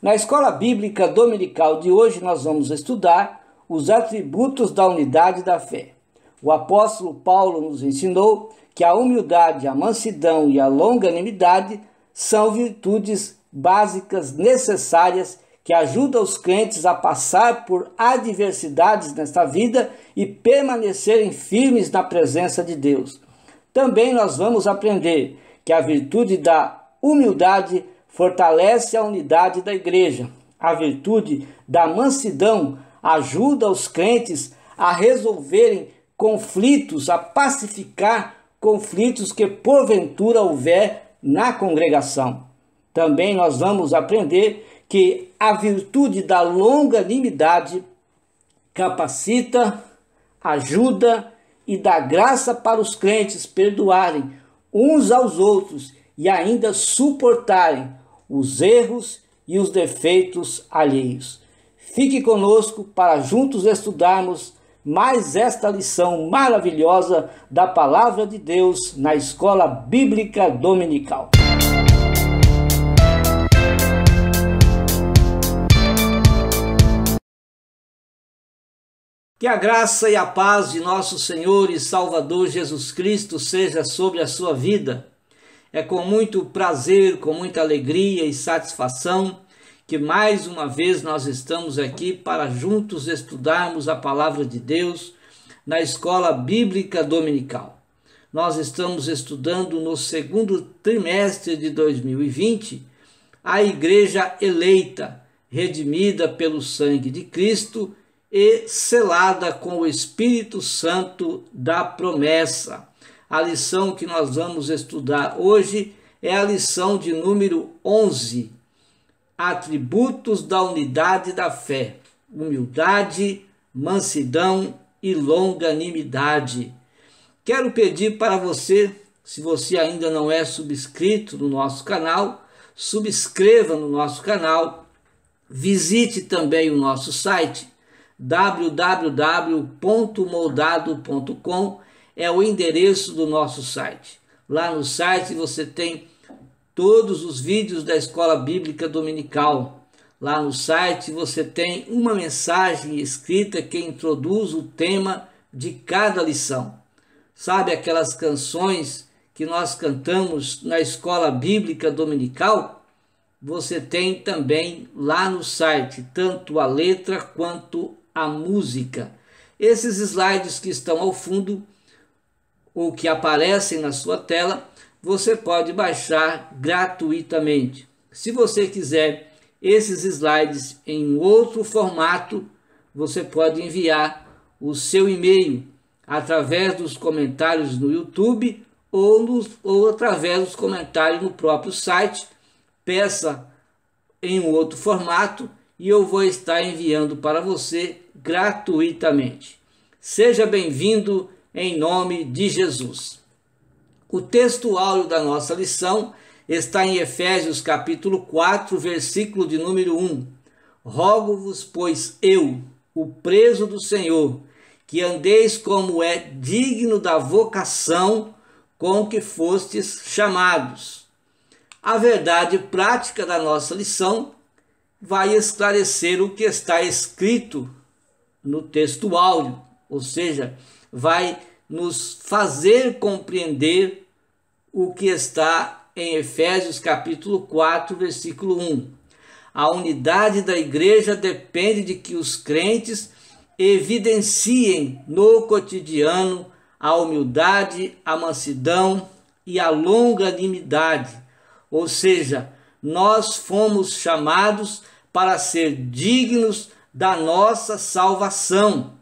Na escola bíblica dominical de hoje nós vamos estudar os atributos da unidade da fé. O apóstolo Paulo nos ensinou que a humildade, a mansidão e a longanimidade são virtudes básicas necessárias que ajudam os crentes a passar por adversidades nesta vida e permanecerem firmes na presença de Deus. Também nós vamos aprender que a virtude da humildade fortalece a unidade da igreja. A virtude da mansidão ajuda os crentes a resolverem conflitos, a pacificar conflitos que porventura houver na congregação. Também nós vamos aprender que a virtude da longanimidade capacita, ajuda e dá graça para os crentes perdoarem uns aos outros e ainda suportarem os erros e os defeitos alheios. Fique conosco para juntos estudarmos mais esta lição maravilhosa da Palavra de Deus na Escola Bíblica Dominical. Que a graça e a paz de nosso Senhor e Salvador Jesus Cristo seja sobre a sua vida. É com muito prazer, com muita alegria e satisfação que mais uma vez nós estamos aqui para juntos estudarmos a Palavra de Deus na Escola Bíblica Dominical. Nós estamos estudando no segundo trimestre de 2020 a Igreja eleita, redimida pelo sangue de Cristo e selada com o Espírito Santo da promessa. A lição que nós vamos estudar hoje é a lição de número 11, atributos da unidade da fé, humildade, mansidão e longanimidade. Quero pedir para você, se você ainda não é subscrito no nosso canal, subscreva no nosso canal, visite também o nosso site, www.moldado.com é o endereço do nosso site. Lá no site você tem todos os vídeos da Escola Bíblica Dominical. Lá no site você tem uma mensagem escrita que introduz o tema de cada lição. Sabe aquelas canções que nós cantamos na Escola Bíblica Dominical? Você tem também lá no site, tanto a letra quanto a música. Esses slides que estão ao fundo, ou que aparecem na sua tela, você pode baixar gratuitamente. Se você quiser esses slides em outro formato, você pode enviar o seu e-mail através dos comentários no YouTube ou através dos comentários no próprio site. Peça em um outro formato e eu vou estar enviando para você gratuitamente. Seja bem-vindo em nome de Jesus. O texto áureo da nossa lição está em Efésios capítulo 4, versículo de número 1. Rogo-vos, pois eu, o preso do Senhor, que andeis como é digno da vocação com que fostes chamados. A verdade prática da nossa lição vai esclarecer o que está escrito no texto áureo, ou seja, vai nos fazer compreender o que está em Efésios capítulo 4, versículo 1. A unidade da igreja depende de que os crentes evidenciem no cotidiano a humildade, a mansidão e a longanimidade. Ou seja, nós fomos chamados para ser dignos da nossa salvação.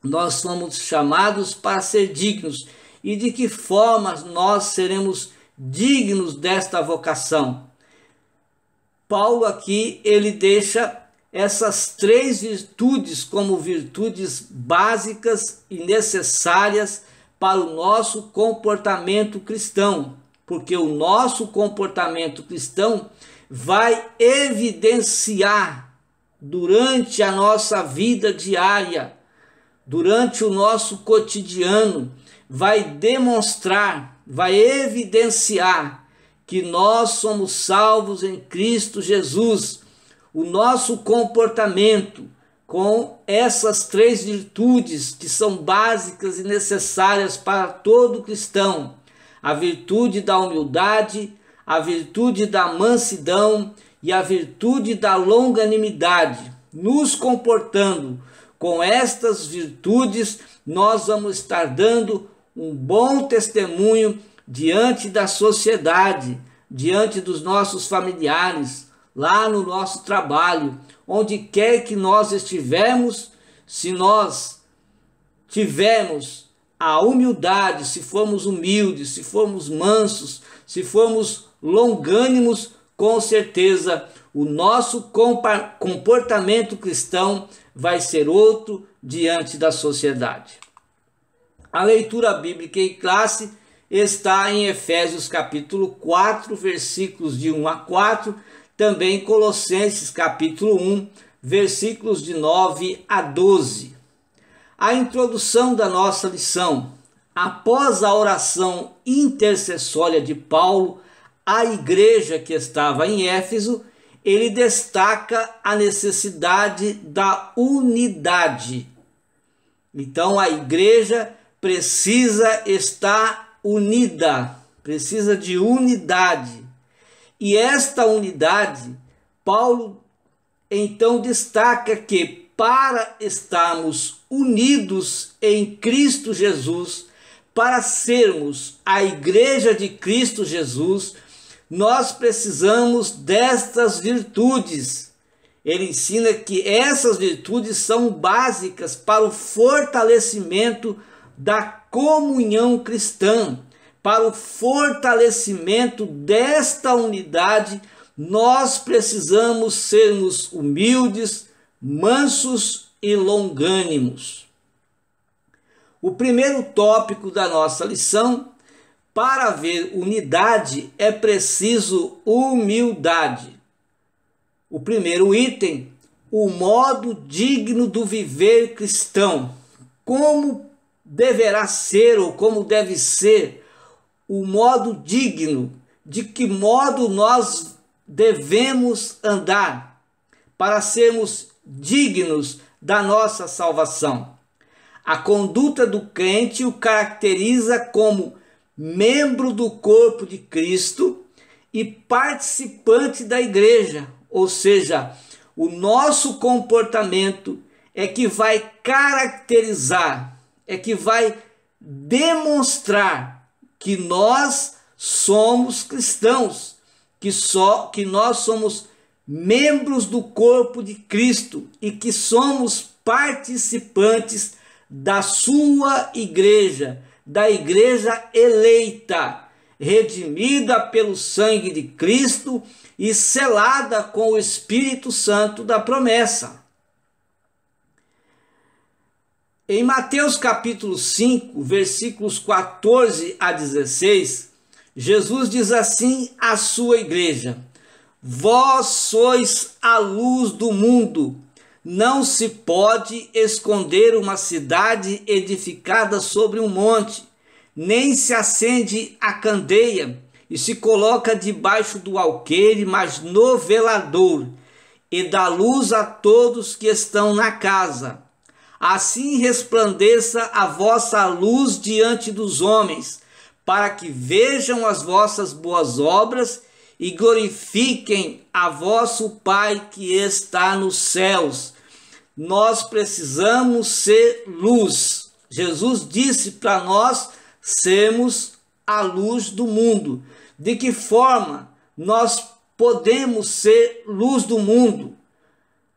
Nós fomos chamados para ser dignos. E de que forma nós seremos dignos desta vocação? Paulo aqui, ele deixa essas três virtudes como virtudes básicas e necessárias para o nosso comportamento cristão. Porque o nosso comportamento cristão vai evidenciar durante a nossa vida diária, durante o nosso cotidiano, vai demonstrar, vai evidenciar que nós somos salvos em Cristo Jesus, o nosso comportamento com essas três virtudes que são básicas e necessárias para todo cristão: a virtude da humildade, a virtude da mansidão e a virtude da longanimidade. Nos comportando com estas virtudes, nós vamos estar dando um bom testemunho diante da sociedade, diante dos nossos familiares, lá no nosso trabalho, onde quer que nós estivermos. Se nós tivermos a humildade, se formos humildes, se formos mansos, se formos longânimos, com certeza o nosso comportamento cristão vai ser outro diante da sociedade. A leitura bíblica em classe está em Efésios capítulo 4, versículos de 1 a 4, também em Colossenses capítulo 1, versículos de 9 a 12. A introdução da nossa lição. Após a oração intercessória de Paulo à igreja que estava em Éfeso, ele destaca a necessidade da unidade. Então a igreja precisa estar unida, precisa de unidade. E esta unidade, Paulo então destaca que para estarmos unidos em Cristo Jesus, para sermos a igreja de Cristo Jesus, nós precisamos destas virtudes. Ele ensina que essas virtudes são básicas para o fortalecimento da comunhão cristã, para o fortalecimento desta unidade. Nós precisamos sermos humildes, mansos e longânimos. O primeiro tópico da nossa lição: para haver unidade é preciso humildade. O primeiro item: o modo digno do viver cristão. Como deverá ser ou como deve ser o modo digno? De que modo nós devemos andar para sermos dignos da nossa salvação? A conduta do crente o caracteriza como membro do corpo de Cristo e participante da igreja, ou seja, o nosso comportamento é que vai caracterizar, é que vai demonstrar que nós somos cristãos, que nós somos membros do corpo de Cristo e que somos participantes da sua igreja, da igreja eleita, redimida pelo sangue de Cristo e selada com o Espírito Santo da promessa. Em Mateus capítulo 5, versículos 14 a 16, Jesus diz assim à sua igreja: vós sois a luz do mundo. Não se pode esconder uma cidade edificada sobre um monte, nem se acende a candeia e se coloca debaixo do alqueire, mas no velador, e dá luz a todos que estão na casa. Assim resplandeça a vossa luz diante dos homens, para que vejam as vossas boas obras e glorifiquem a vosso Pai que está nos céus. Nós precisamos ser luz. Jesus disse para nós sermos a luz do mundo. De que forma nós podemos ser luz do mundo?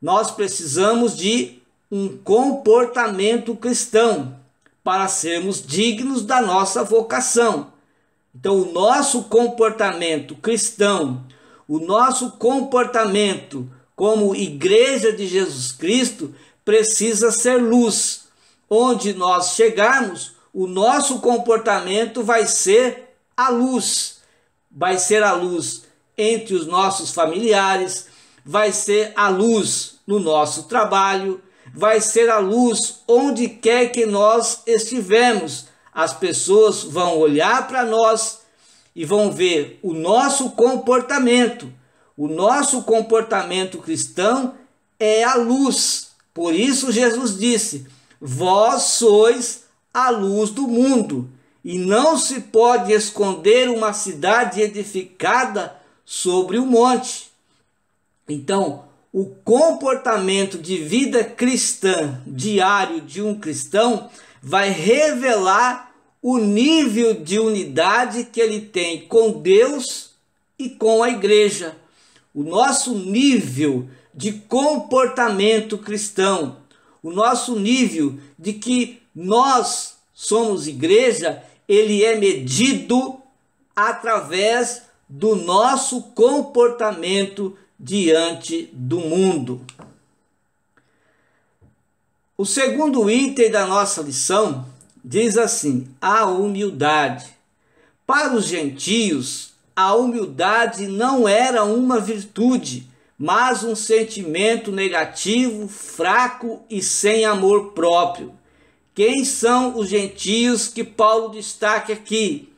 Nós precisamos de um comportamento cristão para sermos dignos da nossa vocação. Então, o nosso comportamento cristão, o nosso comportamento como igreja de Jesus Cristo precisa ser luz. Onde nós chegarmos, o nosso comportamento vai ser a luz. Vai ser a luz entre os nossos familiares, vai ser a luz no nosso trabalho, vai ser a luz onde quer que nós estivermos. As pessoas vão olhar para nós e vão ver o nosso comportamento, O nosso comportamento cristão é a luz. Por isso Jesus disse: vós sois a luz do mundo, e não se pode esconder uma cidade edificada sobre o monte. Então, o comportamento de vida cristã diário de um cristão vai revelar o nível de unidade que ele tem com Deus e com a igreja. O nosso nível de comportamento cristão, o nosso nível de que nós somos igreja, ele é medido através do nosso comportamento diante do mundo. O segundo item da nossa lição diz assim: a humildade. Para os gentios, a humildade não era uma virtude, mas um sentimento negativo, fraco e sem amor próprio. Quem são os gentios que Paulo destaca aqui?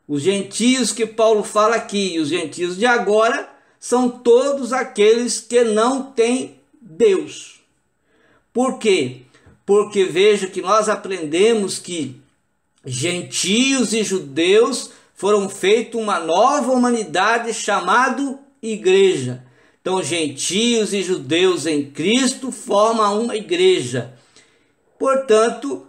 Os gentios que Paulo fala aqui, os gentios de agora, são todos aqueles que não têm Deus. Por quê? Porque veja que nós aprendemos que gentios e judeus foram feitos uma nova humanidade chamada igreja. Então, gentios e judeus em Cristo formam uma igreja. Portanto,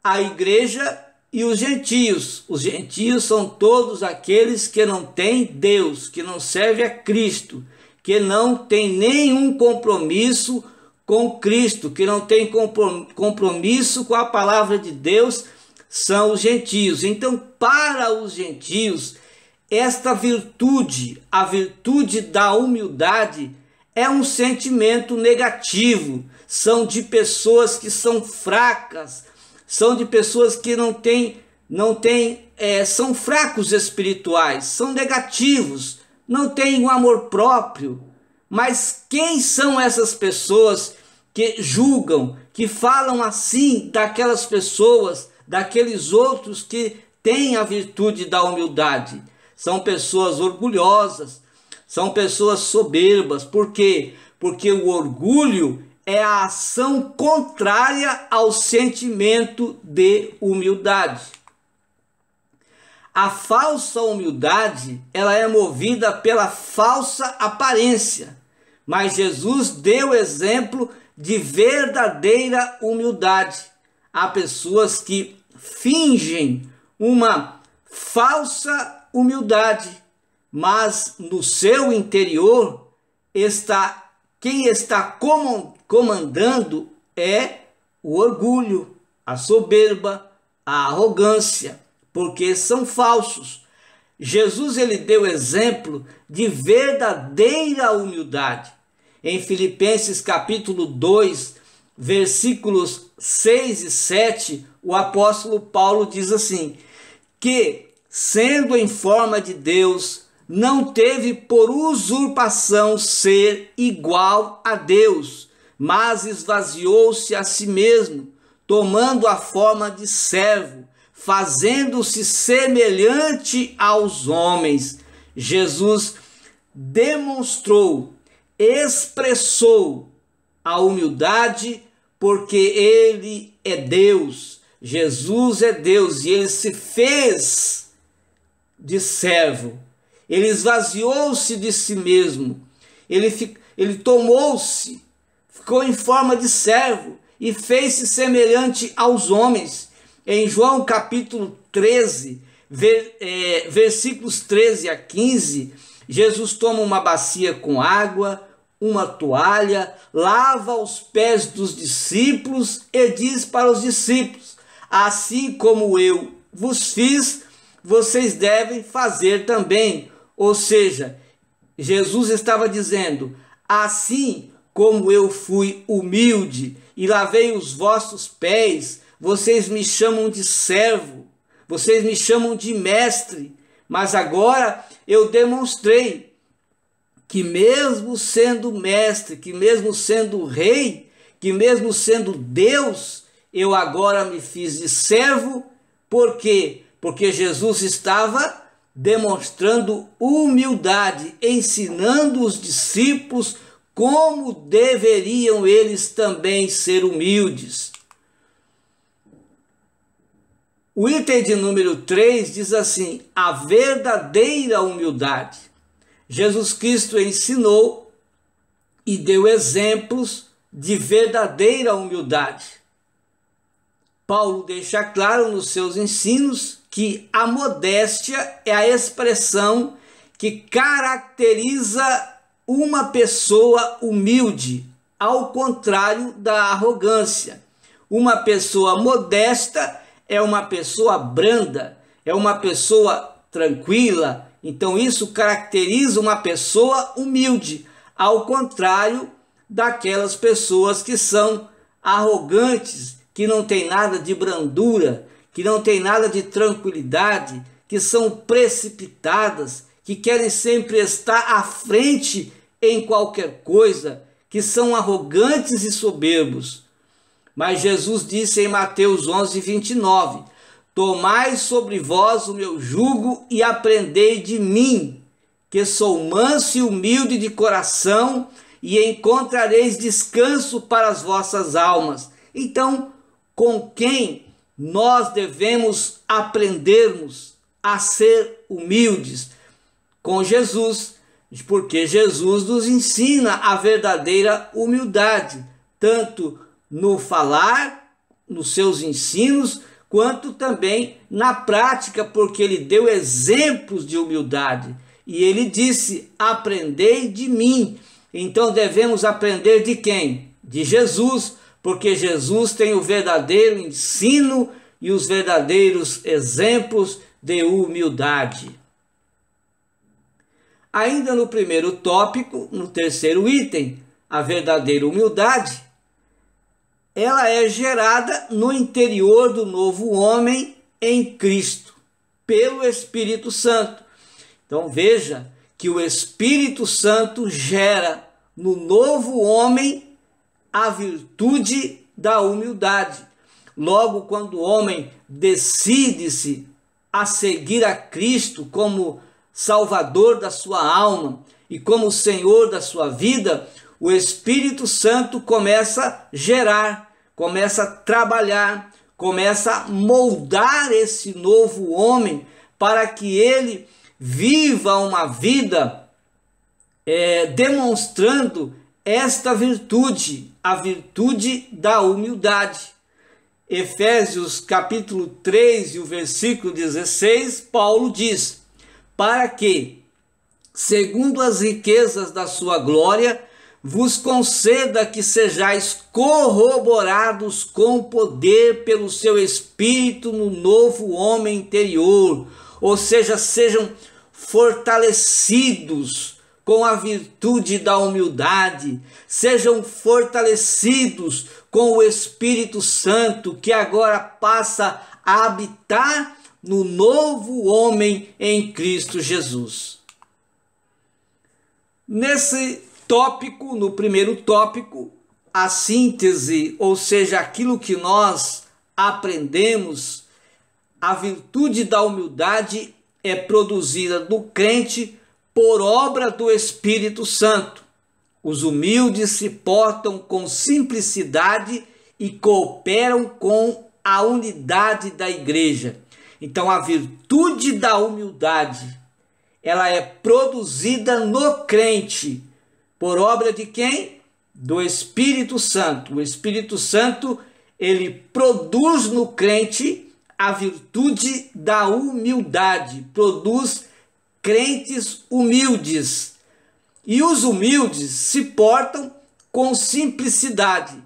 a igreja e os gentios. Os gentios são todos aqueles que não têm Deus, que não servem a Cristo, que não têm nenhum compromisso com Cristo, que não têm compromisso com a palavra de Deus, são os gentios. Então, para os gentios, esta virtude, a virtude da humildade, é um sentimento negativo. São de pessoas que são fracas, são de pessoas que são fracos espirituais, são negativos, não têm um amor próprio. Mas quem são essas pessoas que julgam, que falam assim daquelas pessoas, daqueles outros que têm a virtude da humildade? São pessoas orgulhosas, são pessoas soberbas. Por quê? Porque o orgulho é a ação contrária ao sentimento de humildade. A falsa humildade, ela é movida pela falsa aparência, mas Jesus deu exemplo de verdadeira humildade. Há pessoas que fingem uma falsa humildade, mas no seu interior quem está comandando é o orgulho, a soberba, a arrogância, porque são falsos. Jesus ele deu exemplo de verdadeira humildade. Em Filipenses capítulo 2, versículos 6 e 7, o apóstolo Paulo diz assim: que, sendo em forma de Deus, não teve por usurpação ser igual a Deus, mas esvaziou-se a si mesmo, tomando a forma de servo, fazendo-se semelhante aos homens. Jesus demonstrou, expressou a humildade, porque ele é Deus. Jesus é Deus e ele se fez de servo. Ele esvaziou-se de si mesmo. Ele tomou-se, ficou em forma de servo e fez-se semelhante aos homens. Em João capítulo 13, versículos 13 a 15, Jesus toma uma bacia com água, uma toalha, lava os pés dos discípulos e diz para os discípulos: assim como eu vos fiz, vocês devem fazer também. Ou seja, Jesus estava dizendo: assim como eu fui humilde e lavei os vossos pés, vocês me chamam de servo, vocês me chamam de mestre, mas agora eu demonstrei que mesmo sendo mestre, que mesmo sendo rei, que mesmo sendo Deus, eu agora me fiz de servo. Por quê? Porque Jesus estava demonstrando humildade, ensinando os discípulos como deveriam eles também ser humildes. O item de número 3 diz assim: a verdadeira humildade. Jesus Cristo ensinou e deu exemplos de verdadeira humildade. Paulo deixa claro nos seus ensinos que a modéstia é a expressão que caracteriza uma pessoa humilde, ao contrário da arrogância. Uma pessoa modesta é uma pessoa branda, é uma pessoa tranquila. Então isso caracteriza uma pessoa humilde, ao contrário daquelas pessoas que são arrogantes, que não tem nada de brandura, que não tem nada de tranquilidade, que são precipitadas, que querem sempre estar à frente em qualquer coisa, que são arrogantes e soberbos. Mas Jesus disse em Mateus 11:29, tomai sobre vós o meu jugo e aprendei de mim, que sou manso e humilde de coração, e encontrareis descanso para as vossas almas. Então, com quem nós devemos aprendermos a ser humildes? Com Jesus, porque Jesus nos ensina a verdadeira humildade, tanto no falar, nos seus ensinos, quanto também na prática, porque ele deu exemplos de humildade. E ele disse, aprendei de mim. Então devemos aprender de quem? De Jesus, porque Jesus tem o verdadeiro ensino e os verdadeiros exemplos de humildade. Ainda no primeiro tópico, no terceiro item, a verdadeira humildade, ela é gerada no interior do novo homem em Cristo, pelo Espírito Santo. Então veja que o Espírito Santo gera no novo homem a virtude da humildade. Logo, quando o homem decide-se a seguir a Cristo como Salvador da sua alma e como Senhor da sua vida, o Espírito Santo começa a gerar, começa a trabalhar, começa a moldar esse novo homem para que ele viva uma vida demonstrando esta virtude, a virtude da humildade. Efésios capítulo 3 e o versículo 16, Paulo diz, para que, segundo as riquezas da sua glória, vos conceda que sejais corroborados com poder pelo seu Espírito no novo homem interior, ou seja, sejam fortalecidos com a virtude da humildade, sejam fortalecidos com o Espírito Santo, que agora passa a habitar no novo homem em Cristo Jesus. Nesse tópico, no primeiro tópico, a síntese, ou seja, aquilo que nós aprendemos, a virtude da humildade é produzida no crente por obra do Espírito Santo. Os humildes se portam com simplicidade e cooperam com a unidade da igreja. Então, a virtude da humildade, ela é produzida no crente. Por obra de quem? Do Espírito Santo. O Espírito Santo, ele produz no crente a virtude da humildade, produz crentes humildes. E os humildes se portam com simplicidade.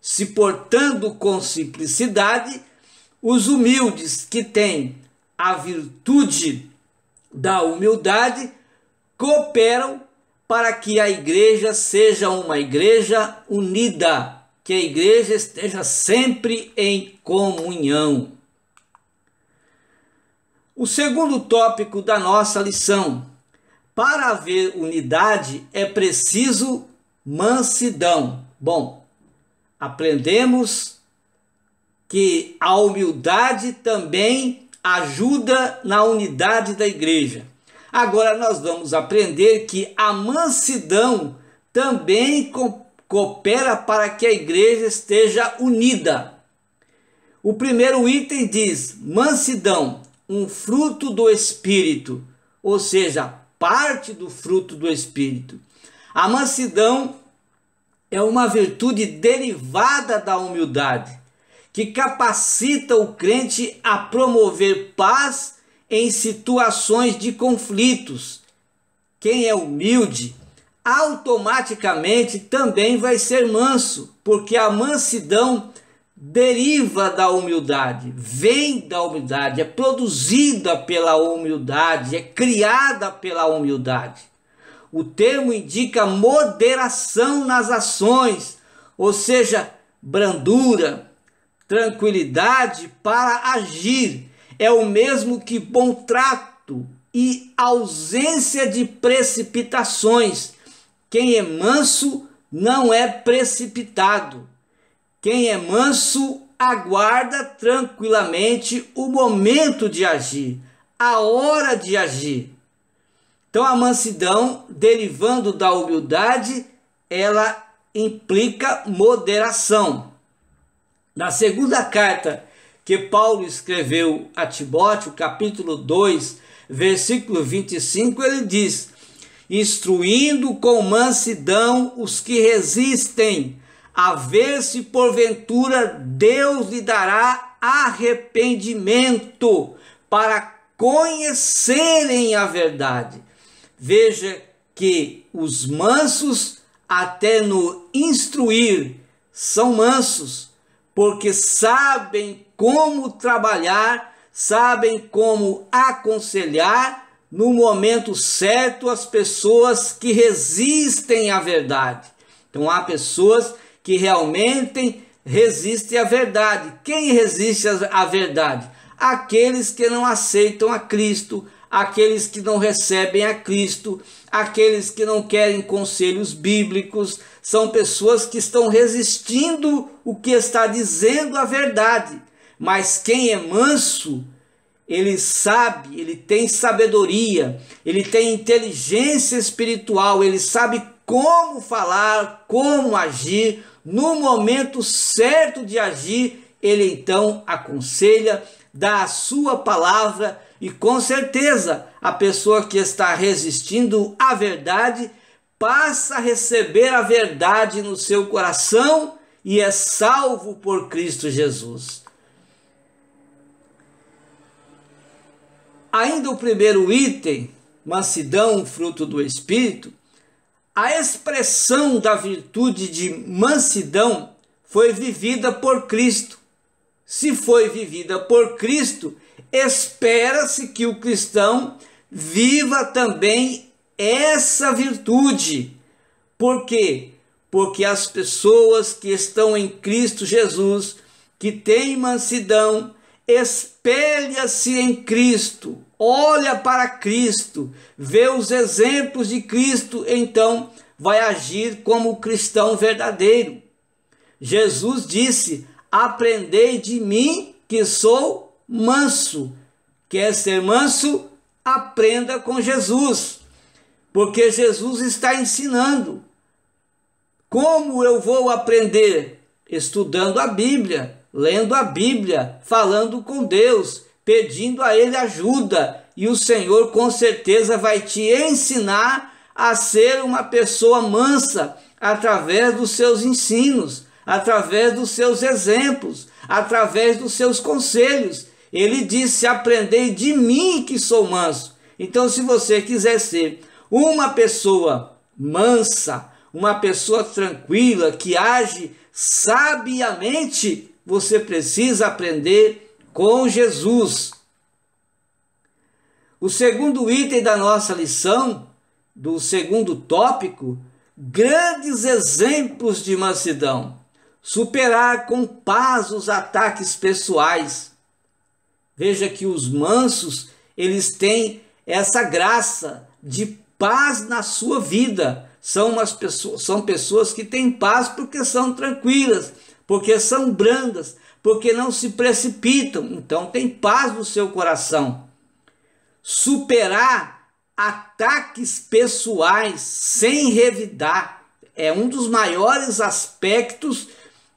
Se portando com simplicidade, os humildes que têm a virtude da humildade cooperam para que a igreja seja uma igreja unida, que a igreja esteja sempre em comunhão. O segundo tópico da nossa lição: para haver unidade é preciso mansidão. Bom, aprendemos que a humildade também ajuda na unidade da igreja. Agora nós vamos aprender que a mansidão também coopera para que a igreja esteja unida. O primeiro item diz: mansidão, um fruto do Espírito, ou seja, parte do fruto do Espírito. A mansidão é uma virtude derivada da humildade, que capacita o crente a promover paz em situações de conflitos. Quem é humilde, automaticamente também vai ser manso, porque a mansidão deriva da humildade, vem da humildade, é produzida pela humildade, é criada pela humildade. O termo indica moderação nas ações, ou seja, brandura, tranquilidade para agir. É o mesmo que bom trato e ausência de precipitações. Quem é manso não é precipitado. Quem é manso aguarda tranquilamente o momento de agir, a hora de agir. Então a mansidão, derivando da humildade, ela implica moderação. Na segunda carta que Paulo escreveu a Timóteo, capítulo 2, versículo 25, ele diz: instruindo com mansidão os que resistem, a ver se porventura Deus lhe dará arrependimento para conhecerem a verdade. Veja que os mansos, até no instruir, são mansos, porque sabem como trabalhar, sabem como aconselhar no momento certo as pessoas que resistem à verdade. Então há pessoas que realmente resistem à verdade. Quem resiste à verdade? Aqueles que não aceitam a Cristo, aqueles que não recebem a Cristo, aqueles que não querem conselhos bíblicos, são pessoas que estão resistindo o que está dizendo a verdade. Mas quem é manso, ele sabe, ele tem sabedoria, ele tem inteligência espiritual, ele sabe como falar, como agir, no momento certo de agir, ele então aconselha, dá a sua palavra, e com certeza a pessoa que está resistindo à verdade passa a receber a verdade no seu coração e é salvo por Cristo Jesus. Ainda o primeiro item, mansidão, fruto do Espírito, a expressão da virtude de mansidão foi vivida por Cristo. Se foi vivida por Cristo, espera-se que o cristão viva também essa virtude. Por quê? Porque as pessoas que estão em Cristo Jesus, que têm mansidão, espelha-se em Cristo, olha para Cristo, vê os exemplos de Cristo, então vai agir como o cristão verdadeiro. Jesus disse: aprendei de mim que sou manso. Quer ser manso? Aprenda com Jesus, porque Jesus está ensinando. Como eu vou aprender? Estudando a Bíblia, lendo a Bíblia, falando com Deus, pedindo a Ele ajuda, e o Senhor com certeza vai te ensinar a ser uma pessoa mansa através dos seus ensinos, através dos seus exemplos, através dos seus conselhos. Ele disse: aprendei de mim que sou manso. Então, se você quiser ser uma pessoa mansa, uma pessoa tranquila, que age sabiamente, você precisa aprender com Jesus. O segundo item da nossa lição, do segundo tópico, grandes exemplos de mansidão. Superar com paz os ataques pessoais. Veja que os mansos, eles têm essa graça de paz na sua vida. São pessoas que têm paz porque são tranquilas, porque são brandas, porque não se precipitam, então tem paz no seu coração. Superar ataques pessoais sem revidar é um dos maiores aspectos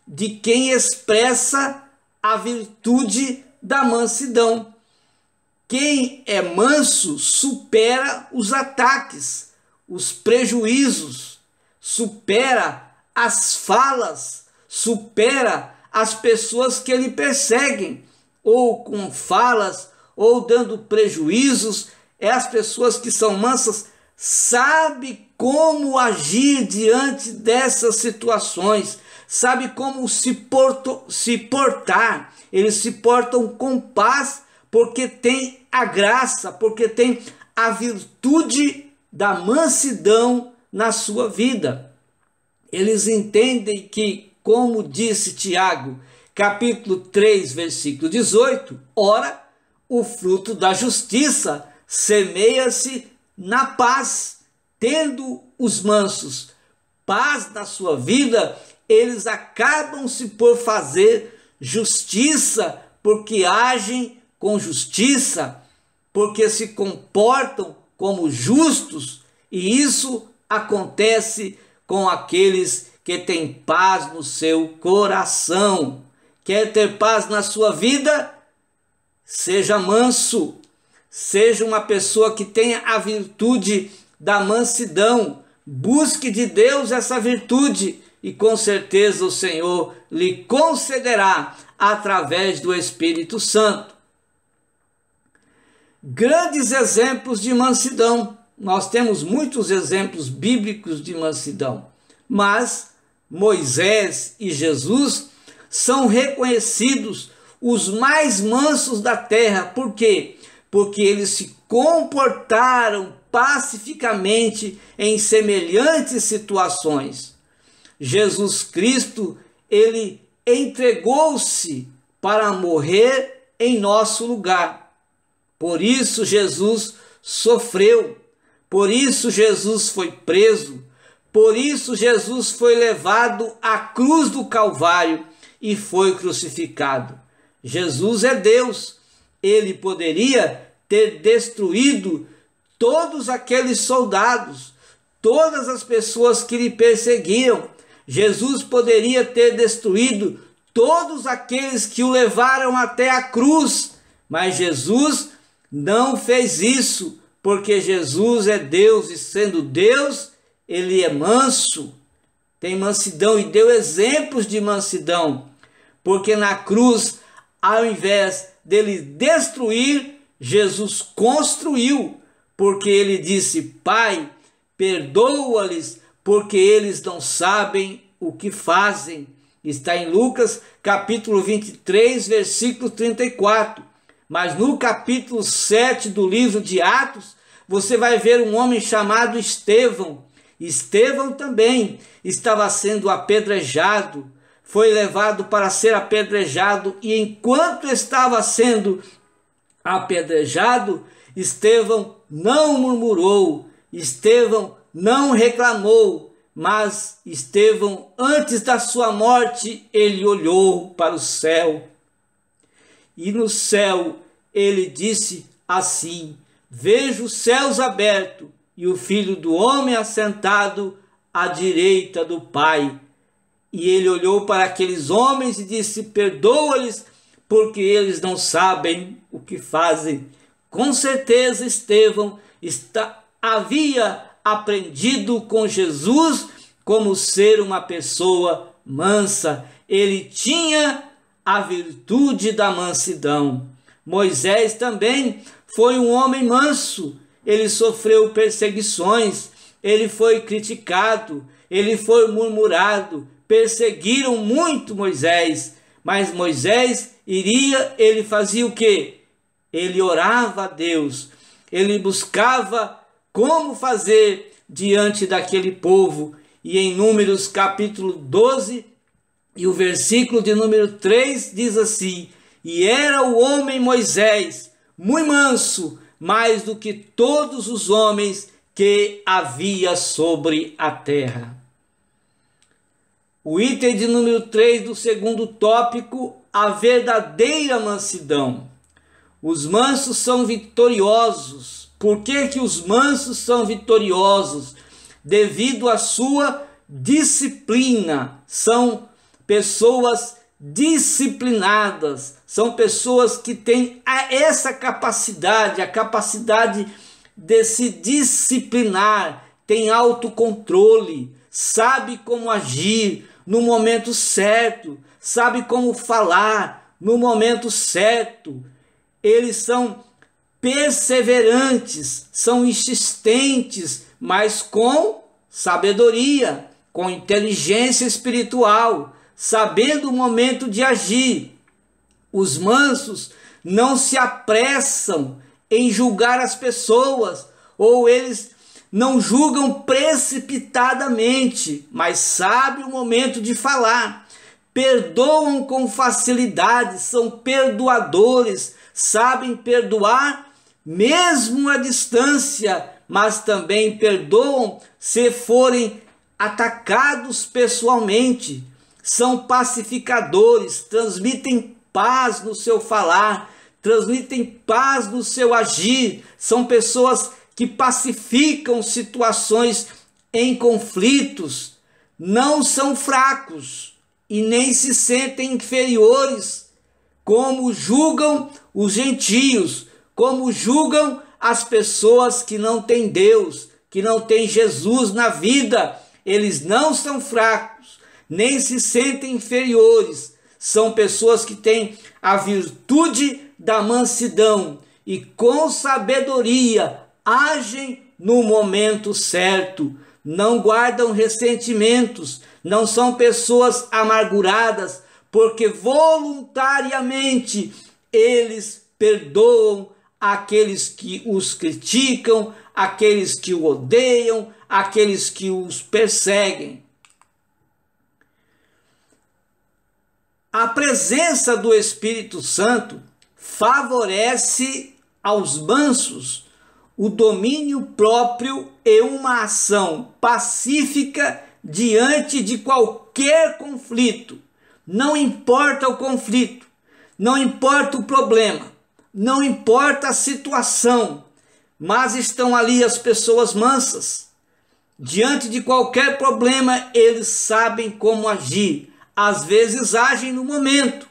de quem expressa a virtude da mansidão. Quem é manso supera os ataques, os prejuízos, supera as falas, supera as pessoas que lhe perseguem, ou com falas, ou dando prejuízos. As pessoas que são mansas sabem como agir diante dessas situações, sabem como se portar. Eles se portam com paz, porque tem a graça, porque tem a virtude da mansidão na sua vida. Eles entendem que, como disse Tiago, capítulo 3, versículo 18, ora, o fruto da justiça semeia-se na paz. Tendo os mansos paz na sua vida, eles acabam-se por fazer justiça, porque agem com justiça, porque se comportam como justos, e isso acontece com aqueles que têm paz no seu coração. Quer ter paz na sua vida? Seja manso, seja uma pessoa que tenha a virtude da mansidão. Busque de Deus essa virtude e com certeza o Senhor lhe concederá através do Espírito Santo. Grandes exemplos de mansidão. Nós temos muitos exemplos bíblicos de mansidão, mas Moisés e Jesus são reconhecidos os mais mansos da terra. Por quê? Porque eles se comportaram pacificamente em semelhantes situações. Jesus Cristo, ele entregou-se para morrer em nosso lugar. Por isso Jesus sofreu, por isso Jesus foi preso, por isso Jesus foi levado à cruz do Calvário e foi crucificado. Jesus é Deus, ele poderia ter destruído todos aqueles soldados, todas as pessoas que lhe perseguiam. Jesus poderia ter destruído todos aqueles que o levaram até a cruz, mas Jesus não fez isso, porque Jesus é Deus e, sendo Deus, ele é manso, tem mansidão e deu exemplos de mansidão, porque na cruz, ao invés dele destruir, Jesus construiu, porque ele disse: Pai, perdoa-lhes, porque eles não sabem o que fazem. Está em Lucas capítulo 23, versículo 34. Mas no capítulo 7 do livro de Atos, você vai ver um homem chamado Estevão. Estevão também estava sendo apedrejado, foi levado para ser apedrejado, e enquanto estava sendo apedrejado, Estevão não murmurou, Estevão não reclamou, mas Estevão, antes da sua morte, ele olhou para o céu. E no céu ele disse assim: vejo os céus abertos e o Filho do Homem assentado à direita do Pai. E ele olhou para aqueles homens e disse: perdoa-lhes, porque eles não sabem o que fazem. Com certeza Estevão havia aprendido com Jesus como ser uma pessoa mansa. Ele tinha a virtude da mansidão. Moisés também foi um homem manso. Ele sofreu perseguições, ele foi criticado, ele foi murmurado, perseguiram muito Moisés, mas Moisés ele fazia o quê? Ele orava a Deus, ele buscava como fazer diante daquele povo. E em Números capítulo 12, e o versículo de número 3 diz assim: e era o homem Moisés muito manso, mais do que todos os homens que havia sobre a terra. O item de número 3 do segundo tópico, a verdadeira mansidão. Os mansos são vitoriosos. Por que que os mansos são vitoriosos? Devido à sua disciplina. São pessoas disciplinadas. São pessoas que têm essa capacidade, a capacidade de se disciplinar, tem autocontrole, sabe como agir no momento certo, sabe como falar no momento certo. Eles são perseverantes, são insistentes, mas com sabedoria, com inteligência espiritual, sabendo o momento de agir. Os mansos não se apressam em julgar as pessoas, ou eles não julgam precipitadamente, mas sabem o momento de falar. Perdoam com facilidade, são perdoadores, sabem perdoar mesmo à distância, mas também perdoam se forem atacados pessoalmente. São pacificadores, transmitem paz no seu falar, transmitem paz no seu agir. São pessoas que pacificam situações em conflitos. Não são fracos e nem se sentem inferiores, como julgam os gentios, como julgam as pessoas que não têm Deus, que não têm Jesus na vida. Eles não são fracos, nem se sentem inferiores. São pessoas que têm a virtude da mansidão e com sabedoria agem no momento certo. Não guardam ressentimentos, não são pessoas amarguradas, porque voluntariamente eles perdoam aqueles que os criticam, aqueles que o odeiam, aqueles que os perseguem. A presença do Espírito Santo favorece aos mansos o domínio próprio e uma ação pacífica diante de qualquer conflito. Não importa o conflito, não importa o problema, não importa a situação, mas estão ali as pessoas mansas. Diante de qualquer problema, eles sabem como agir. Às vezes agem no momento,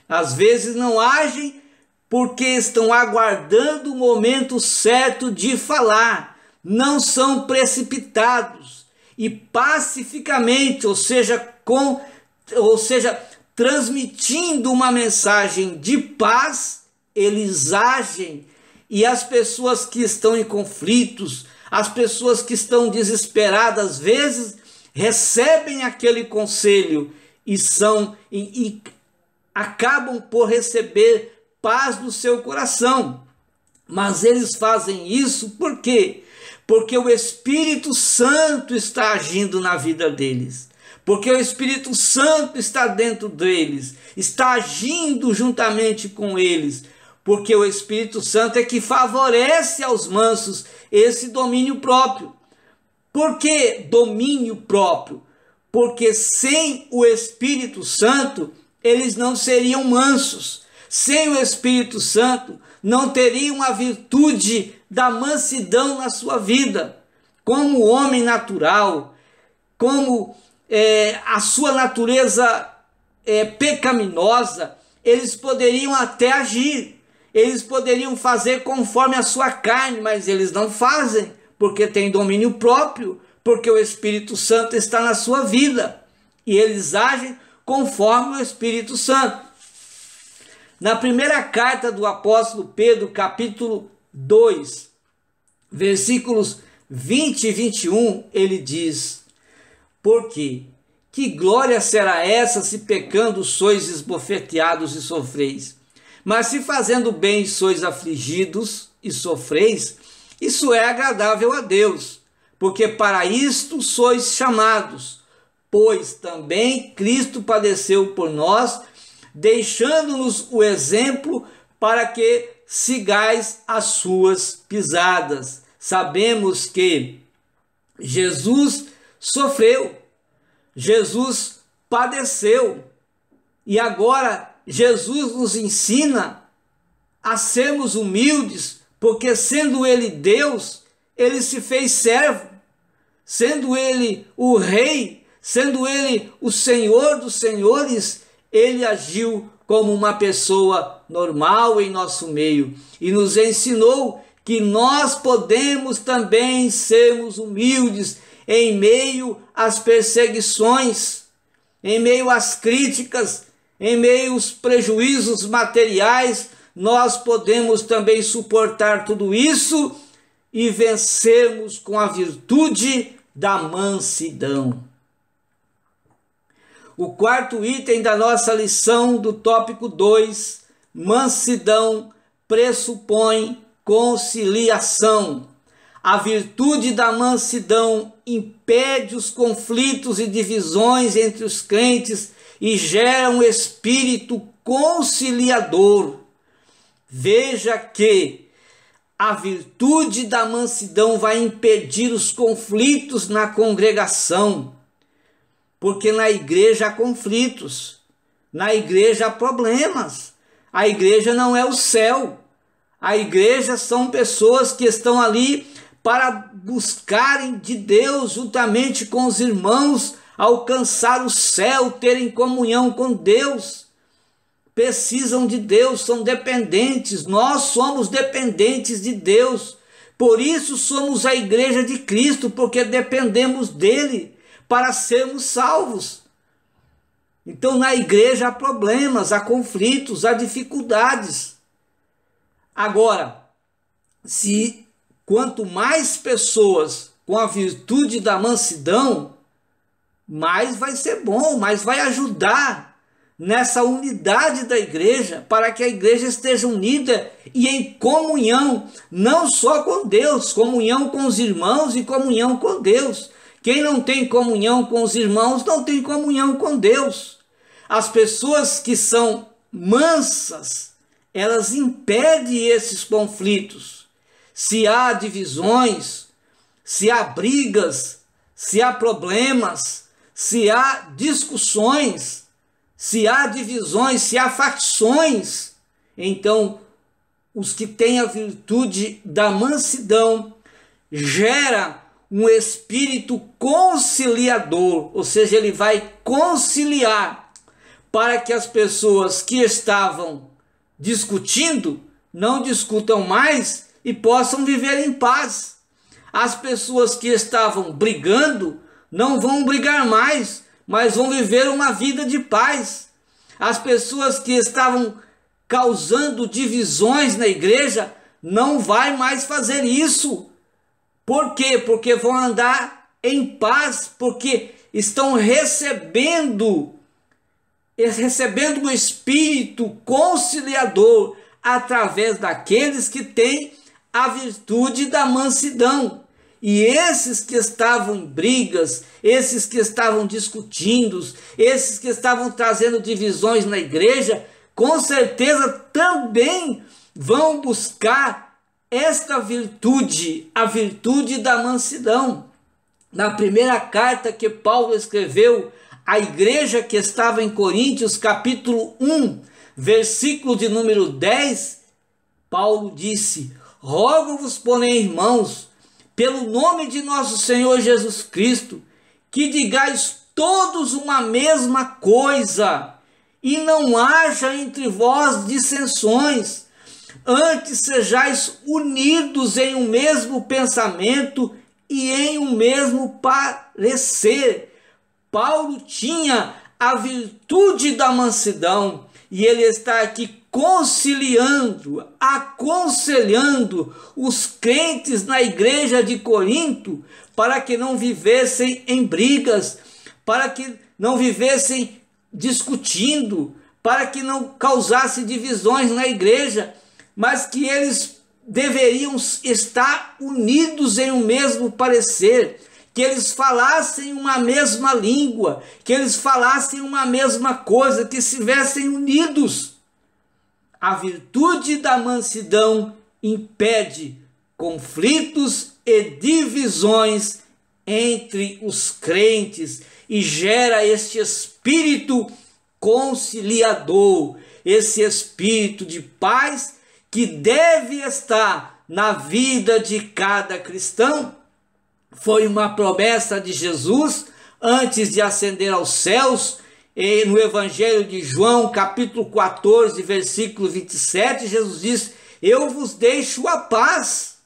às vezes não agem porque estão aguardando o momento certo de falar. Não são precipitados e pacificamente, ou seja, transmitindo uma mensagem de paz, eles agem. E as pessoas que estão em conflitos, as pessoas que estão desesperadas, às vezes recebem aquele conselho e acabam por receber paz no seu coração. Mas eles fazem isso por quê? Porque o Espírito Santo está agindo na vida deles. Porque o Espírito Santo está dentro deles, está agindo juntamente com eles. Porque o Espírito Santo é que favorece aos mansos esse domínio próprio. Por que domínio próprio? Porque sem o Espírito Santo, eles não seriam mansos. Sem o Espírito Santo, não teriam a virtude da mansidão na sua vida. Como homem natural, como a sua natureza pecaminosa, eles poderiam até agir, eles poderiam fazer conforme a sua carne, mas eles não fazem, porque têm domínio próprio, porque o Espírito Santo está na sua vida, e eles agem conforme o Espírito Santo. Na primeira carta do apóstolo Pedro, capítulo 2, versículos 20 e 21, ele diz: porque que glória será essa se pecando sois esbofeteados e sofreis? Mas se fazendo bem sois afligidos e sofreis, isso é agradável a Deus, porque para isto sois chamados, pois também Cristo padeceu por nós, deixando-nos o exemplo para que sigais as suas pisadas. Sabemos que Jesus sofreu, Jesus padeceu, e agora Jesus nos ensina a sermos humildes, porque sendo Ele Deus, Ele se fez servo, sendo Ele o Rei, sendo Ele o Senhor dos senhores, Ele agiu como uma pessoa normal em nosso meio e nos ensinou que nós podemos também sermos humildes em meio às perseguições, em meio às críticas, em meio aos prejuízos materiais. Nós podemos também suportar tudo isso e vencermos com a virtude da mansidão. O quarto item da nossa lição do tópico 2, mansidão pressupõe conciliação. A virtude da mansidão impede os conflitos e divisões entre os crentes e gera um espírito conciliador. Veja que a virtude da mansidão vai impedir os conflitos na congregação, porque na igreja há conflitos, na igreja há problemas. A igreja não é o céu. A igreja são pessoas que estão ali para buscarem de Deus, juntamente com os irmãos, alcançar o céu, terem comunhão com Deus. Precisam de Deus, são dependentes. Nós somos dependentes de Deus. Por isso somos a igreja de Cristo, porque dependemos dele para sermos salvos. Então na igreja há problemas, há conflitos, há dificuldades. Agora, quanto mais pessoas com a virtude da mansidão, mais vai ser bom, mais vai ajudar nessa unidade da igreja, para que a igreja esteja unida e em comunhão, não só com Deus, comunhão com os irmãos e comunhão com Deus. Quem não tem comunhão com os irmãos não tem comunhão com Deus. As pessoas que são mansas, elas impedem esses conflitos. Se há divisões, se há brigas, se há problemas, se há discussões, se há divisões, se há facções, então os que têm a virtude da mansidão gera um espírito conciliador, ou seja, ele vai conciliar para que as pessoas que estavam discutindo não discutam mais e possam viver em paz. As pessoas que estavam brigando não vão brigar mais, mas vão viver uma vida de paz. As pessoas que estavam causando divisões na igreja não vai mais fazer isso. Por quê? Porque vão andar em paz, porque estão recebendo o Espírito conciliador através daqueles que têm a virtude da mansidão. E esses que estavam em brigas, esses que estavam discutindo, esses que estavam trazendo divisões na igreja, com certeza também vão buscar esta virtude, a virtude da mansidão. Na primeira carta que Paulo escreveu à igreja que estava em Coríntios, capítulo 1, versículo de número 10, Paulo disse: rogo-vos, porém, irmãos, pelo nome de nosso Senhor Jesus Cristo, que digais todos uma mesma coisa, e não haja entre vós dissensões, antes sejais unidos em um mesmo pensamento e em um mesmo parecer. Paulo tinha a virtude da mansidão e ele está aqui conciliando, aconselhando os crentes na igreja de Corinto para que não vivessem em brigas, para que não vivessem discutindo, para que não causasse divisões na igreja, mas que eles deveriam estar unidos em um mesmo parecer, que eles falassem uma mesma língua, que eles falassem uma mesma coisa, que estivessem unidos. A virtude da mansidão impede conflitos e divisões entre os crentes e gera este espírito conciliador, esse espírito de paz que deve estar na vida de cada cristão. Foi uma promessa de Jesus antes de ascender aos céus. E no Evangelho de João, capítulo 14, versículo 27, Jesus diz: eu vos deixo a paz,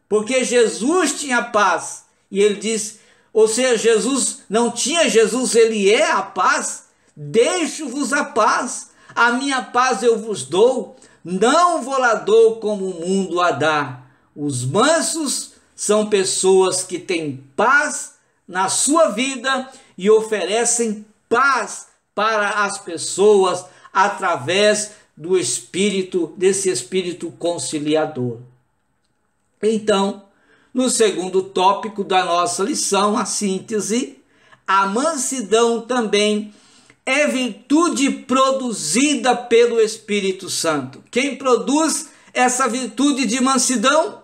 porque Jesus tinha paz. E ele diz, ou seja, Jesus não tinha, Jesus ele é a paz. Deixo-vos a paz, a minha paz eu vos dou, não vou lá dou como o mundo a dá. Os mansos são pessoas que têm paz na sua vida e oferecem paz para as pessoas através do Espírito, desse Espírito conciliador. Então, no segundo tópico da nossa lição, a síntese, a mansidão também é virtude produzida pelo Espírito Santo. Quem produz essa virtude de mansidão?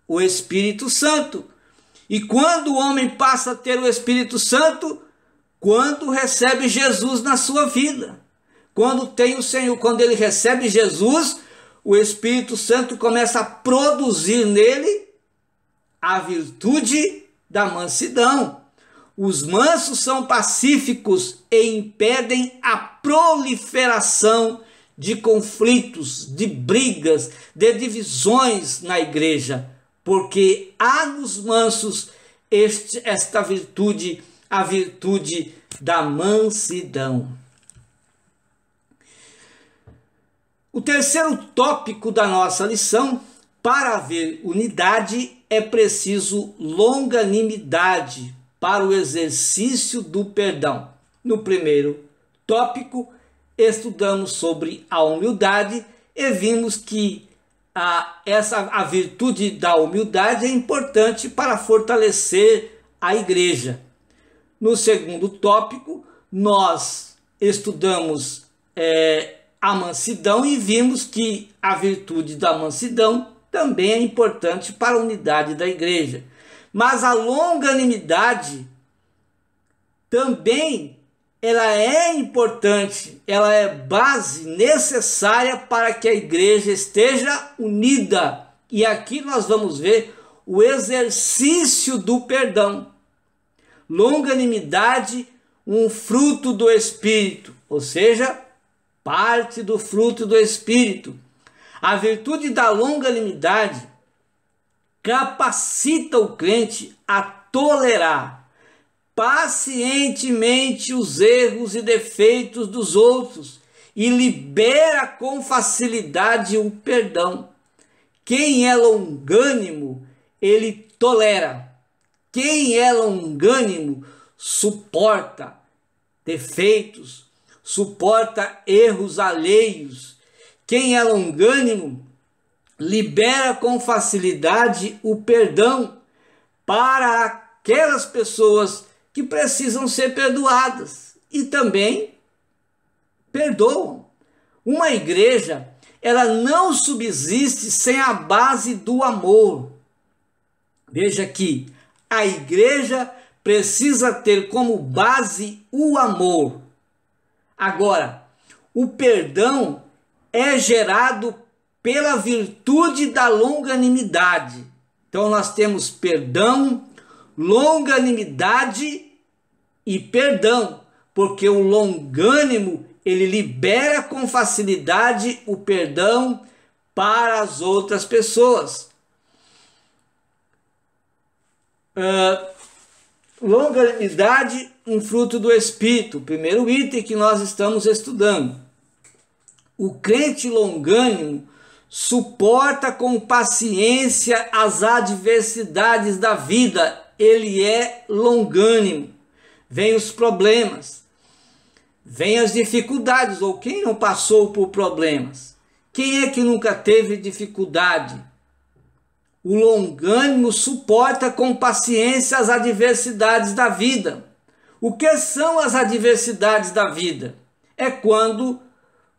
O Espírito Santo. E quando o homem passa a ter o Espírito Santo? Quando recebe Jesus na sua vida. Quando tem o Senhor, quando ele recebe Jesus, o Espírito Santo começa a produzir nele a virtude da mansidão. Os mansos são pacíficos e impedem a proliferação de conflitos, de brigas, de divisões na igreja, porque há nos mansos esta virtude, a virtude da mansidão. O terceiro tópico da nossa lição: para haver unidade é preciso longanimidade para o exercício do perdão. No primeiro tópico, estudamos sobre a humildade e vimos que a virtude da humildade é importante para fortalecer a igreja. No segundo tópico, nós estudamos a mansidão e vimos que a virtude da mansidão também é importante para a unidade da igreja. Mas a longanimidade também ela é importante, ela é base necessária para que a igreja esteja unida. E aqui nós vamos ver o exercício do perdão. Longanimidade, um fruto do Espírito, ou seja, parte do fruto do Espírito. A virtude da longanimidade capacita o crente a tolerar pacientemente os erros e defeitos dos outros e libera com facilidade o perdão. Quem é longânimo, ele tolera. Quem é longânimo, suporta defeitos, suporta erros alheios. Quem é longânimo, libera com facilidade o perdão para aquelas pessoas que precisam ser perdoadas e também perdoam. Uma igreja, ela não subsiste sem a base do amor. Veja que a igreja precisa ter como base o amor. Agora, o perdão é gerado pela virtude da longanimidade. Então nós temos perdão, longanimidade e perdão, porque o longânimo ele libera com facilidade o perdão para as outras pessoas. Longanimidade, um fruto do Espírito, o primeiro item que nós estamos estudando. O crente longânimo suporta com paciência as adversidades da vida. Ele é longânimo. Vem os problemas, vem as dificuldades, ou quem não passou por problemas? Quem é que nunca teve dificuldade? O longânimo suporta com paciência as adversidades da vida. O que são as adversidades da vida? É quando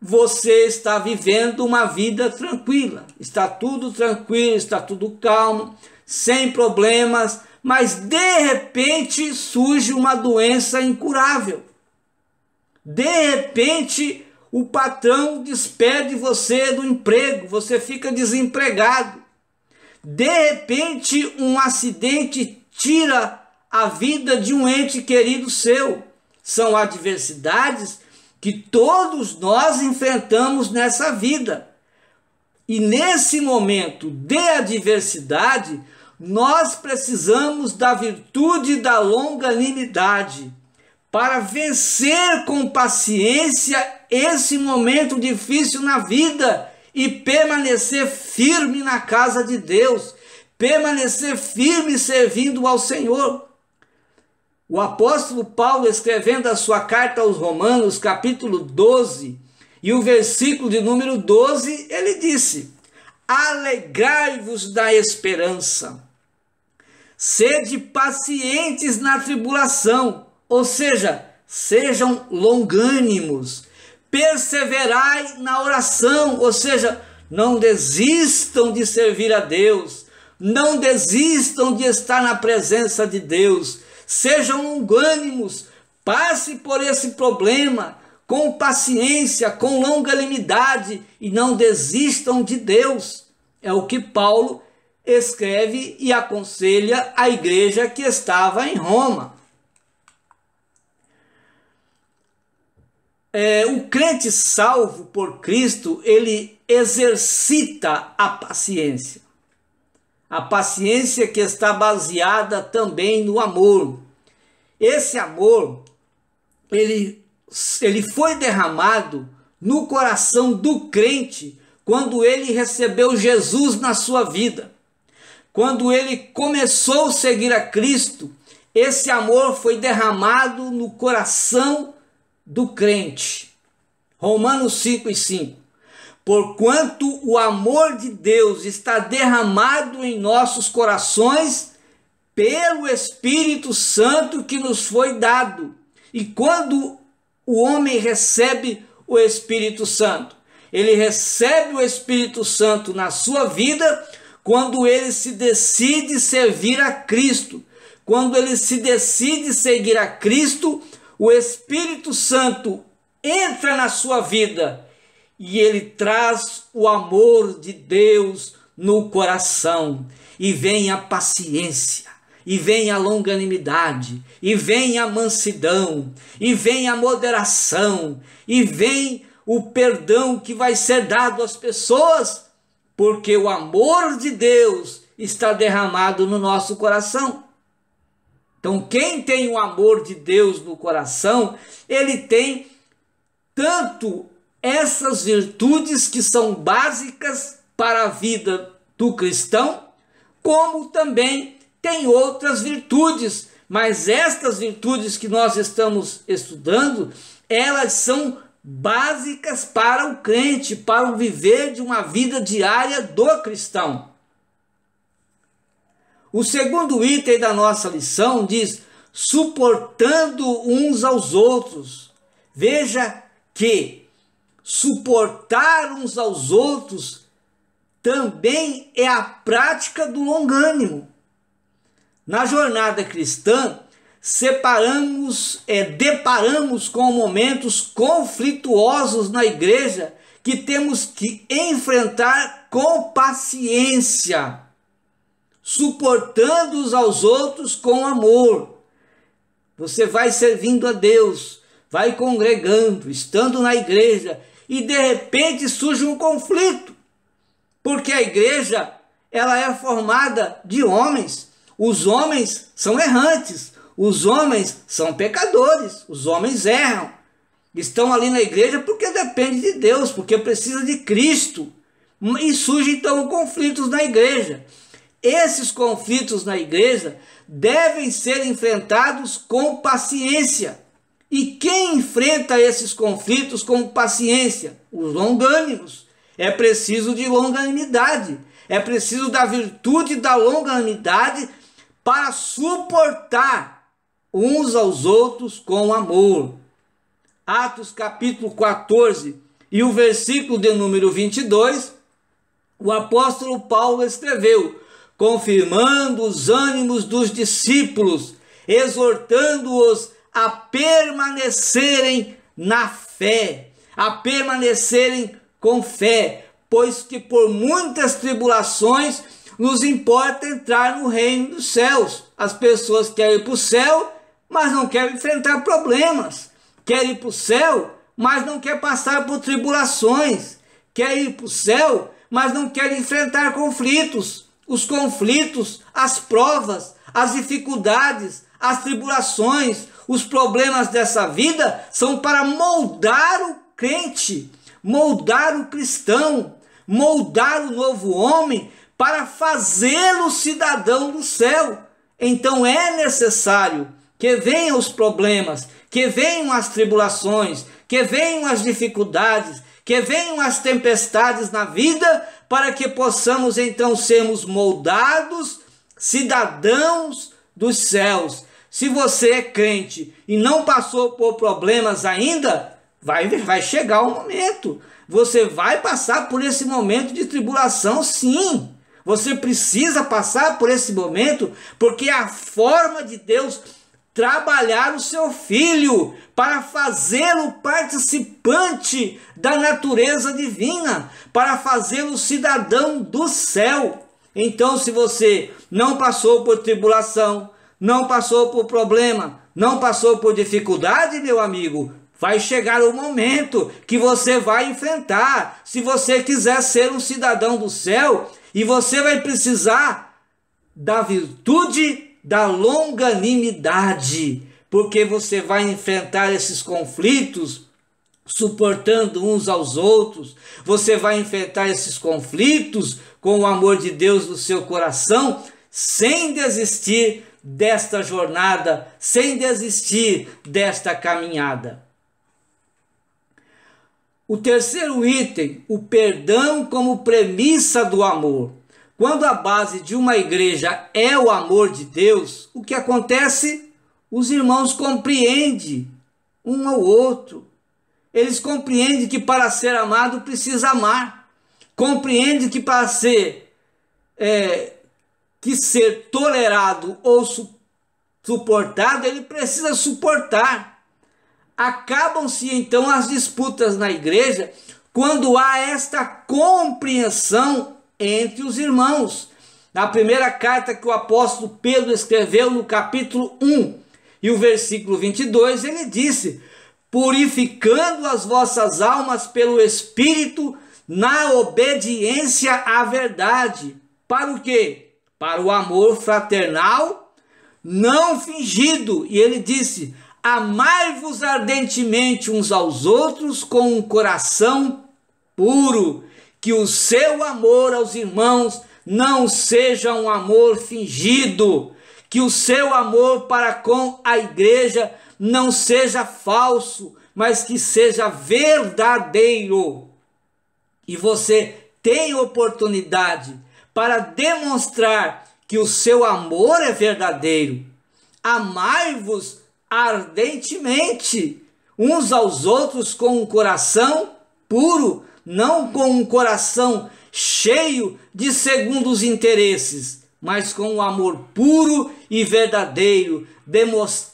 você está vivendo uma vida tranquila, está tudo tranquilo, está tudo calmo, sem problemas, mas de repente surge uma doença incurável. De repente, o patrão despede você do emprego, você fica desempregado. De repente, um acidente tira a vida de um ente querido seu. São adversidades que todos nós enfrentamos nessa vida. E nesse momento de adversidade, nós precisamos da virtude da longanimidade para vencer com paciência esse momento difícil na vida e permanecer firme na casa de Deus, permanecer firme servindo ao Senhor. O apóstolo Paulo, escrevendo a sua carta aos Romanos, capítulo 12, e o versículo de número 12, ele disse: alegrai-vos da esperança, sede pacientes na tribulação, ou seja, sejam longânimos, perseverai na oração, ou seja, não desistam de servir a Deus, não desistam de estar na presença de Deus, sejam longânimos, passe por esse problema com paciência, com longanimidade e não desistam de Deus. É o que Paulo escreve e aconselha a igreja que estava em Roma. O crente salvo por Cristo, ele exercita a paciência. A paciência que está baseada também no amor. Esse amor, ele foi derramado no coração do crente quando ele recebeu Jesus na sua vida. Quando ele começou a seguir a Cristo, esse amor foi derramado no coração do crente. Romanos 5:5. Porquanto o amor de Deus está derramado em nossos corações pelo Espírito Santo que nos foi dado. E quando o homem recebe o Espírito Santo, ele recebe o Espírito Santo na sua vida quando ele se decide servir a Cristo. Quando ele se decide seguir a Cristo, o Espírito Santo entra na sua vida e ele traz o amor de Deus no coração. E vem a paciência, e vem a longanimidade, e vem a mansidão, e vem a moderação, e vem o perdão que vai ser dado às pessoas, porque o amor de Deus está derramado no nosso coração. Então, quem tem o amor de Deus no coração, ele tem tanto essas virtudes que são básicas para a vida do cristão, como também tem outras virtudes, mas estas virtudes que nós estamos estudando, elas são básicas para o crente, para o viver de uma vida diária do cristão. O segundo item da nossa lição diz: suportando uns aos outros. Veja que suportar uns aos outros também é a prática do longânimo. Na jornada cristã, deparamos com momentos conflituosos na igreja que temos que enfrentar com paciência, suportando uns aos outros com amor. Você vai servindo a Deus, vai congregando, estando na igreja, e de repente surge um conflito, porque a igreja ela é formada de homens. Os homens são errantes, os homens são pecadores, os homens erram. Estão ali na igreja porque depende de Deus, porque precisa de Cristo. E surgem então conflitos na igreja. Esses conflitos na igreja devem ser enfrentados com paciência. E quem enfrenta esses conflitos com paciência? Os longânimos. É preciso de longanimidade. É preciso da virtude da longanimidade para suportar uns aos outros com amor. Atos capítulo 14 e o versículo de número 22, o apóstolo Paulo escreveu: confirmando os ânimos dos discípulos, exortando-os a permanecerem na fé, a permanecerem com fé, pois que por muitas tribulações nos importa entrar no reino dos céus. As pessoas querem ir para o céu, mas não querem enfrentar problemas. Querem ir para o céu, mas não querem passar por tribulações. Querem ir para o céu, mas não querem enfrentar conflitos. Os conflitos, as provas, as dificuldades, as tribulações, os problemas dessa vida são para moldar o crente, moldar o cristão, moldar o novo homem para fazê-lo cidadão do céu. Então é necessário que venham os problemas, que venham as tribulações, que venham as dificuldades, que venham as tempestades na vida, para que possamos então sermos moldados cidadãos dos céus. Se você é crente e não passou por problemas ainda, vai chegar o momento. Você vai passar por esse momento de tribulação, sim. Você precisa passar por esse momento, porque é a forma de Deus trabalhar o seu filho para fazê-lo participante da natureza divina, para fazê-lo cidadão do céu. Então, se você não passou por tribulação, não passou por problema, não passou por dificuldade, meu amigo, vai chegar o momento que você vai enfrentar. Se você quiser ser um cidadão do céu, e você vai precisar da virtude da longanimidade, porque você vai enfrentar esses conflitos suportando uns aos outros. Você vai enfrentar esses conflitos com o amor de Deus no seu coração, sem desistir desta jornada, sem desistir desta caminhada. O terceiro item, o perdão como premissa do amor. Quando a base de uma igreja é o amor de Deus, o que acontece? Os irmãos compreendem um ao outro. Eles compreendem que para ser amado precisa amar. Compreendem que para ser tolerado ou suportado, ele precisa suportar. Acabam-se então as disputas na igreja quando há esta compreensão entre os irmãos. Na primeira carta que o apóstolo Pedro escreveu, no capítulo 1 e o versículo 22, ele disse: purificando as vossas almas pelo Espírito na obediência à verdade. Para o quê? Para o amor fraternal não fingido. E ele disse: amai-vos ardentemente uns aos outros com um coração puro, que o seu amor aos irmãos não seja um amor fingido, que o seu amor para com a igreja não seja falso, mas que seja verdadeiro. E você tem oportunidade para demonstrar que o seu amor é verdadeiro. Amai-vos ardentemente uns aos outros com um coração puro, não com um coração cheio de segundos interesses, mas com um amor puro e verdadeiro,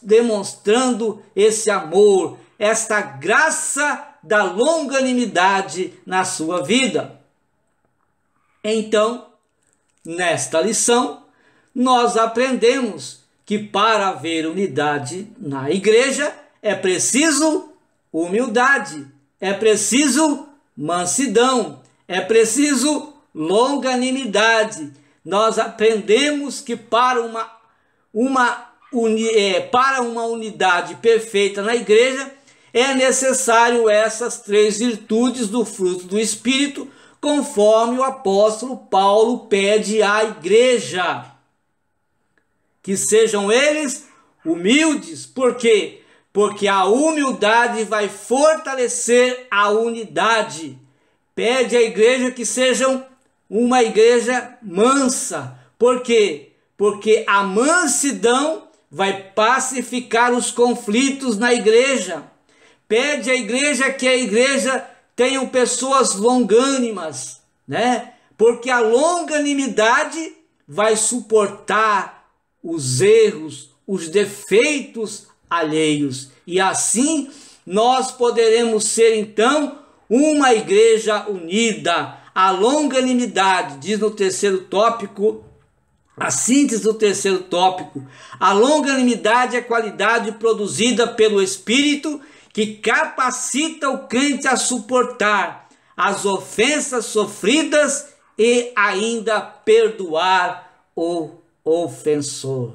demonstrando esse amor, esta graça da longanimidade na sua vida. Então, nesta lição, nós aprendemos que para haver unidade na igreja é preciso humildade, é preciso mansidão, é preciso longanimidade. Nós aprendemos que para uma unidade perfeita na igreja é necessário essas três virtudes do fruto do Espírito, conforme o apóstolo Paulo pede à igreja. Que sejam eles humildes. Por quê? Porque a humildade vai fortalecer a unidade. Pede à igreja que sejam uma igreja mansa. Por quê? Porque a mansidão vai pacificar os conflitos na igreja. Pede à igreja que a igreja tenha pessoas longânimas, né? Porque a longanimidade vai suportar os erros, os defeitos alheios. E assim nós poderemos ser então uma igreja unida. A longanimidade, diz no terceiro tópico, a síntese do terceiro tópico, a longanimidade é a qualidade produzida pelo Espírito que capacita o crente a suportar as ofensas sofridas e ainda perdoar o ofensor.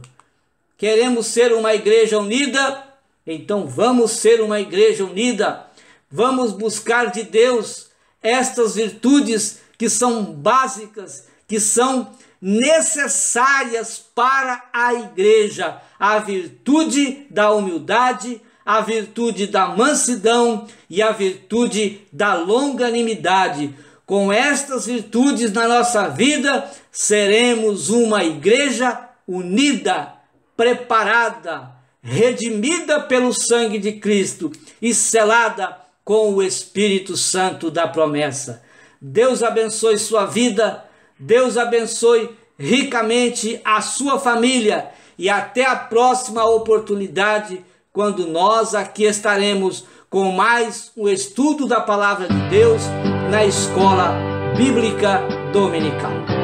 Queremos ser uma igreja unida? Então vamos ser uma igreja unida. Vamos buscar de Deus estas virtudes que são básicas, que são necessárias para a igreja: a virtude da humildade, a virtude da mansidão e a virtude da longanimidade. Com estas virtudes na nossa vida, seremos uma igreja unida, preparada, redimida pelo sangue de Cristo e selada com o Espírito Santo da promessa. Deus abençoe sua vida, Deus abençoe ricamente a sua família e até a próxima oportunidade, quando nós aqui estaremos com mais um estudo da Palavra de Deus na Escola Bíblica Dominical.